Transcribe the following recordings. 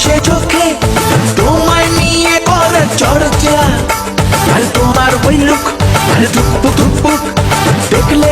সে চোখে তোমায় নিয়ে করে চর্চা, আর তোমার ওই লুক আর ধুকপুক ধুকপুক দেখলে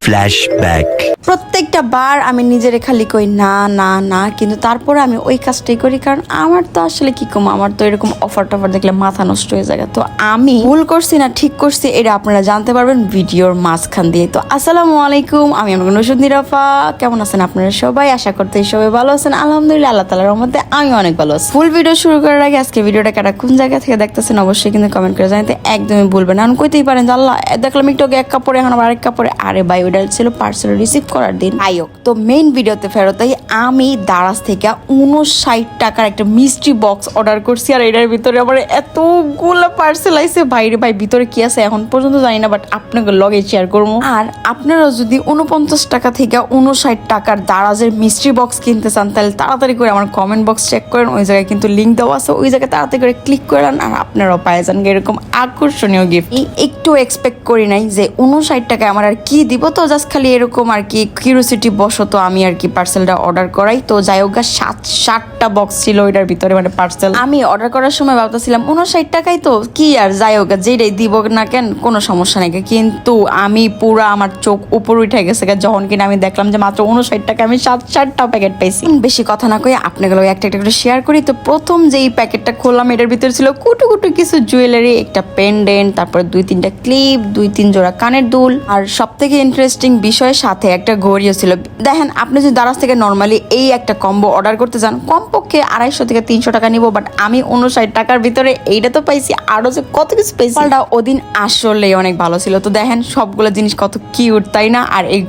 ফ্ল্যাশব্যাক। প্রত্যেকটা বার আমি নিজেরে খালি কই না না না, কিন্তু তারপরে আমি ওই কাজটাই করি, কারণ আমার তো আসলে কি কম, আমার তো এরকম অফার টফার দেখলে মাথা নষ্ট হয়ে যায়। তো আমি ভুল করছি না ঠিক করছি এটা আপনারা জানতে পারবেন ভিডিওর মাঝখান দিয়ে। তো আসসালামু আলাইকুম, আমি আমার নসুদ নিরাফা। কেমন আছেন আপনারা সবাই? আশা করতে সবাই ভালো আছেন। আলহামদুলিল্লাহ, আল্লাহ তাআলার রহমতে আমি অনেক ভালো আছি। ফুল ভিডিও শুরু করার আগে আজকে ভিডিওটা কারা কোন জায়গা থেকে দেখতেছেন অবশ্যই কিন্তু কমেন্ট করে জানাতে একদমই ভুলবেন না। আমি কইতেই পারেন যে আল্লাহ দেখলাম একটু আগে এক কাপড়ে এখন আবার আরেক কাপড়ে, আরে ভাই ওইটা ছিল পার্সেল রিসিভ করার দিন। আয়োক তো মেইন ভিডিওতে ফেরতাই আমি দারাজ থেকে 59 টাকার একটা মিষ্টি বক্স অর্ডার করছি, আর এটার ভিতরে আবার এতগুলো পার্সেল আইছে। ভাইরে ভাই ভিতরে কি আছে এখন পর্যন্ত জানি না, বাট আপনাকে লগে শেয়ার করবো। আর আপনারা যদি 49 টাকা থেকে 59 টাকার দারাজের মিষ্টি বক্স কিনতে চান তাহলে তাড়াতাড়ি করে আমার কমেন্ট বক্স চেক করেন, ওই জায়গায় কিন্তু লিঙ্ক দেওয়া আছে, ওই জায়গায় তাড়াতাড়ি করে ক্লিক করেন আর আপনারাও পাই যান এরকম আকর্ষণীয় গিফট। একটু এক্সপেক্ট করি নাই যে 59 টাকায় আমার আর কি দিব, তো জাস্ট খালি এরকম আর কি কিউরিওসিটি বশত আমি আর কি পার্সেলটা অর্ডার করাই। তো যাই হোক 60টা বক্স ছিল ওইটার ভিতরে, মানে পার্সেল। আমি অর্ডার করার সময় ভাবতেছিলাম 59 টাকায় তো কি আর, যাই হোক যেটাই দিব না কেন কোনো সমস্যা নেই, কিন্তু আমি পুরো আমার চোখ উপর উঠে গেছে যখন কিনা আমি দেখলাম যে মাত্র 59 টাকা আমি 60টা প্যাকেট পাইছি। বেশি কথা না কয়ে আপনাগুলো একটা একটা করে শেয়ার করি। তো প্রথম যেই প্যাকেটটা খুললাম এটার ভিতরে ছিল কুটু কুটু কিছু জুয়েলারি, একটা পেন্ডেন্ট, তারপর 2-3টা ক্লিপ, 2-3 জোড়া কানের দুল, আর সব থেকে ইন্টারেস্টিং বিষয়ের সাথে একটা ঘড়িও ছিল। দেখেন আপনি যদি দারাজ থেকে নর্মালি এই একটা কম্বো অর্ডার করতে চান কমপক্ষে 250 থেকে 300 টাকা নিব, বাট আমি 59 টাকার ভিতরে এইটা তো পাইছি, আরো যে কত কিছু পাইছি। ফলটা ওদিন আসলে অনেক ভালো ছিল। তো দেখেন সবগুলো জিনিস কত কিউট তাই না? আর এই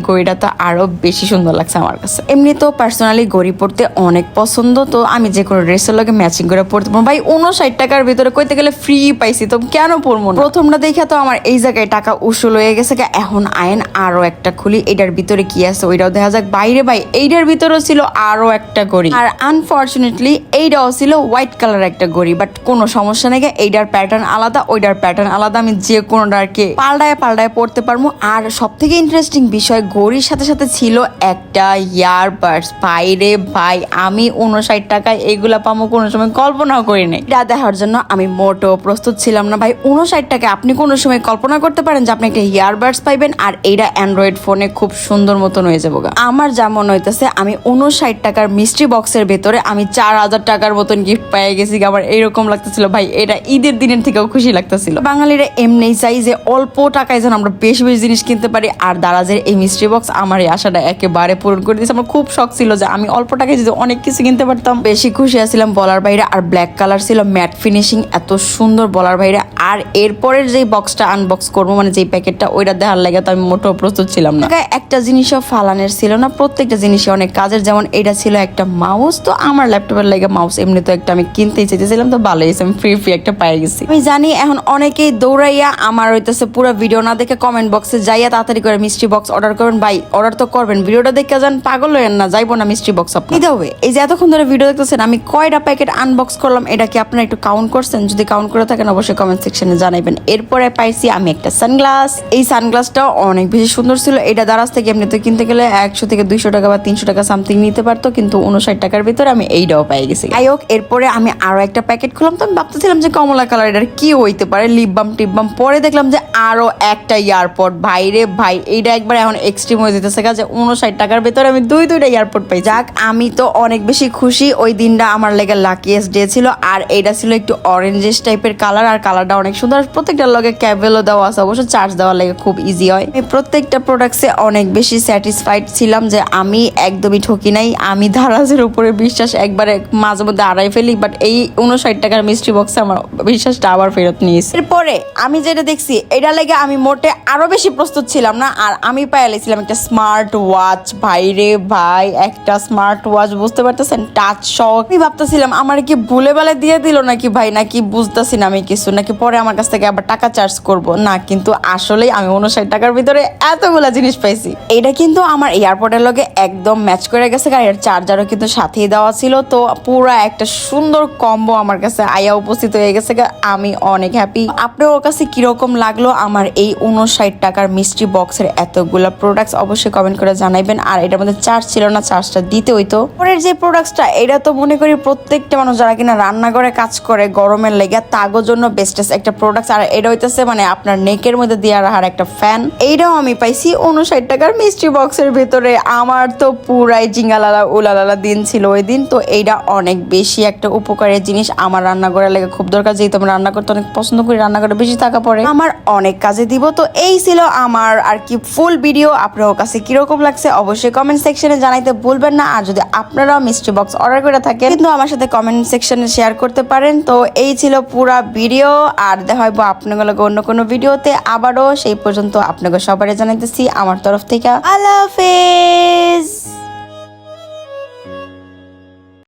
ঘড়িটা তো আরো বেশি সুন্দর লাগছে আমার কাছে। এমনি তো পার্সোনালি ঘড়ি পরতে অনেক পছন্দ, তো আমি যে কোনো ড্রেসের লগে ম্যাচিং করে পরতে পারবো। ভাই 59 টাকার ভিতরে কইতে গেলে ফ্রি পাইছি, তো কেন পরবো না? প্রথমটা দেখে তো আমার এই জায়গায় টাকা উসুল হয়ে গেছে। এখন আয়েন আরো একটা খুলি, এটার ভিতরে কি আছে ওইটাও দেখা যাক। বাইরে ভাই এইটার ভিতরেও ছিল আরো একটা ঘড়ি, আর আনফরচুনেটলি এইটাও ছিল হোয়াইট কালার একটা ঘড়ি, বাট কোনো সমস্যা নেই, এইটার প্যাটার্ন আলাদা ওইটার প্যাটার্ন আলাদা, আমি যে কোনোটা আর কি পাল্টায় পড়তে পারবো। আর সব থেকে ইন্টারেস্টিং বিষয় ঘড়ির সাথে সাথে ছিল একটা ইয়ারবাডস। বাইরে ভাই আমি 59 টাকায় এগুলা পাবো কোনো সময় কল্পনাও করি নাই। এটা দেখার জন্য আমি মোটেও প্রস্তুত ছিলাম না। ভাই 59 টাকায় আপনি কোনো সময় কল্পনা করতে পারেন যে আপনি একটা ইয়ারবাডস পাইবেন, আর এইটা অ্যান্ড্রয়েড ফোনে খুব সুন্দর মতন হয়ে যাবো। আমার যা মনে হইতেছে আমি 59 টাকার মিষ্টি বক্সের ভেতরে আমি 4000 টাকার মতন গিফট পেয়ে গেছি। আমার এইরকম লাগতেছিল ভাই, এটা ঈদের দিনের থেকেও খুশি লাগতেছিল। বাঙালিরা এমনি চাই যে অল্প টাকায় যেন আমরা বেশি বেশি জিনিস কিনতে পারি, আর দারাজের এই মিষ্টি বক্স আমার এই আশাটা একেবারে পূরণ করে দিয়েছে। আমার খুব শখ ছিল যে আমি অল্প টাকায় যদি অনেক কিছু কিনতে পারতাম। বেশি খুশি আছিলাম বলার বাইরে। আর ব্ল্যাক কালার ছিল, ম্যাট ফিনিশিং, এত সুন্দর বলার বাইরে। আর এরপরের যে বক্সটা আনবক্স করবো, মানে যেই প্যাকেটটা, ওইটা দেখার লাগে তো আমি মোটেও প্রস্তুত ছিলাম না। একটা জিনিসও ফালানের ছিল না, প্রত্যেকটা জিনিসই অনেক কাজের। যেমন এটা ছিল একটা মাউস, তো আমার ল্যাপটপের লাগে মাউস এমনি তো একটা আমি কিনতেই চাইতেছিলাম, তো ভালো হয়েছে আমি ফ্রি একটা পাই গেছি। আমি জানি এখন অনেকেই দৌড়াইয়া আমার হইতেছে পুরো ভিডিও না দেখে কমেন্ট বক্সে যাইয়া তাড়াতাড়ি করে মিষ্টি বক্স অর্ডার করবেন। ভাই অর্ডার তো করবেন, ভিডিওটা দেখে যান, পাগল হইেন না, যাইবো না মিষ্টি বক্স আপনি নিতে হবে। এই যে এতক্ষণ ধরে ভিডিও দেখতেছেন আমি কয়টা প্যাকেট আনবক্স করলাম, এটা কি আপনারা একটু কাউন্ট করছেন? যদি কাউন্ট করে থাকেন অবশ্যই কমেন্ট সেকশনে জানাইবেন। এরপরে পাইছি আমি একটা সানগ্লাস। এই সানগ্লাসটাও অনেক বেশি সুন্দর ছিল। এটা দারাজ থেকে এমনিতে কিনতে গেলে 100 থেকে 200 টাকা বা 300 টাকা সামথিং নিতে পারতো, কিন্তু 59 টাকার ভিতরে আমি এইটাও পেয়ে গেছি। যাই হোক এরপরে আমি আরো একটা প্যাকেট খুললাম, তো আমি ভাবতেছিলাম যে কমলা কালার এটার কি হইতে পারে, লিপ বাম টিপ বাম। পরে দেখলাম যে আরো একটা এয়ারপড। ভাইরে ভাই এইটা একবার এখন এক্সট্রিম হয়ে যেতেছে যে 59 টাকার ভিতরে আমি দুইটা এয়ারপড পাই। যাক আমি তো অনেক বেশি খুশি। ওই দিনটা আমার লেগে লাকিয়েস্ট ডে ছিল। আর এইটা ছিল একটু অরেঞ্জেস টাইপের কালার, আর কালারটা অনেক সুন্দর। প্রত্যেকটার লগে ক্যাবেলও দেওয়া আছে, অবশ্য চার্জ দেওয়ার লাগে খুব ইজি হয়। প্রত্যেকটা প্রোডাক্টসে অনেক বেশি স্যাটিসফাইড ছিলাম যে আমি একদমই ঠকি নাই। আমি দারাজের উপরে বিশ্বাস একবারে মাঝে মধ্যে আড়াই ফেলি, বাট এই 59 টাকার মিষ্টি বক্সে আমার বিশ্বাসটা আবার ফেরত নিয়েছি। এরপরে আমি যেটা দেখছি এটা লেগে আমি মোটে আরো বেশি প্রস্তুত ছিলাম না, আর আমি পাইছিলাম একটা স্মার্ট ওয়াচ। ভাইরে ভাই একটা স্মার্ট ওয়াচ, বুঝতে পারতেছেন, টাচ শক। আমি ভাবতেছিলাম আমার কি ভুলে বেলা দিয়ে দিল নাকি ভাই, নাকি বুঝতেছি না আমি কিছু, নাকি পরে আমার কাছ থেকে আবার টাকা চার্জ করব না, কিন্তু আসলেই আমি 59 টাকার ভিতরে এতগুলা জিনিস পাইছি। পাইছি। এটা কিন্তু আমার এয়ারপোর্টের লগে একদম ম্যাচ করে গেছে, আর এর চার্জারও কিন্তু সাথেই দেওয়া ছিল। তো পুরো একটা সুন্দর কম্বো আমার কাছে আয়া উপস্থিত হয়ে গেছে। আমি অনেক হ্যাপি। আপনার কাছে কিরকম লাগলো আমার এই 59 টাকার মিস্ট্রি বক্সের এতগুলা প্রোডাক্টস অবশ্যই কমেন্ট করে জানাইবেন। আর এটার মধ্যে চার্জ ছিল না, চার্জটা দিতে হইতো। পরের যে প্রোডাক্টসটা, এটা তো মনে করি প্রত্যেকটা মানুষ যারা কিনা রান্নাঘরে কাজ করে গরমের লেগে তাগোর জন্য বেস্টেস্ট একটা প্রোডাক্ট। আর এটা হইতেছে মানে আপনার নেকের মধ্যে দিয়ে রাখার একটা ফ্যান। এইটাও আমি পাইছি 59 টাকার মিস্ট্রি বক্সের ভিতরে। আমার তো পুরাই জিঙ্গালালা উলালালা দিন ছিল ওই দিন। তো এইটা অনেক বেশি একটা উপকারের জিনিস, আমার রান্নাঘরে লেগে খুব দরকার, যেহেতু আমি রান্না করতে অনেক পছন্দ করি, রান্নাঘরে বেশি থাকা পড়ে আমার অনেক কাজে দিব। তো এই ছিল আমার আর কি ফুল ভিডিও। আপনার কাছে কিরকম লাগছে অবশ্যই কমেন্ট সেকশনে জানাইতে ভুলবেন না। আর যদি আপনারাও মিস্ট্রি বক্স অর্ডার করে থাকেন কিন্তু আমার সাথে কমেন্ট সেকশনে শেয়ার করতে পারেন। তো এই ছিল পুরা ভিডিও, আর দেখা হইব আপনাগুলোকে অন্য কোনো ভিডিওতে আবারও। সেই পর্যন্ত আপনাকে সবাই জানাইতেছি আমার তরফ থেকে আল্লাহ হাফেজ।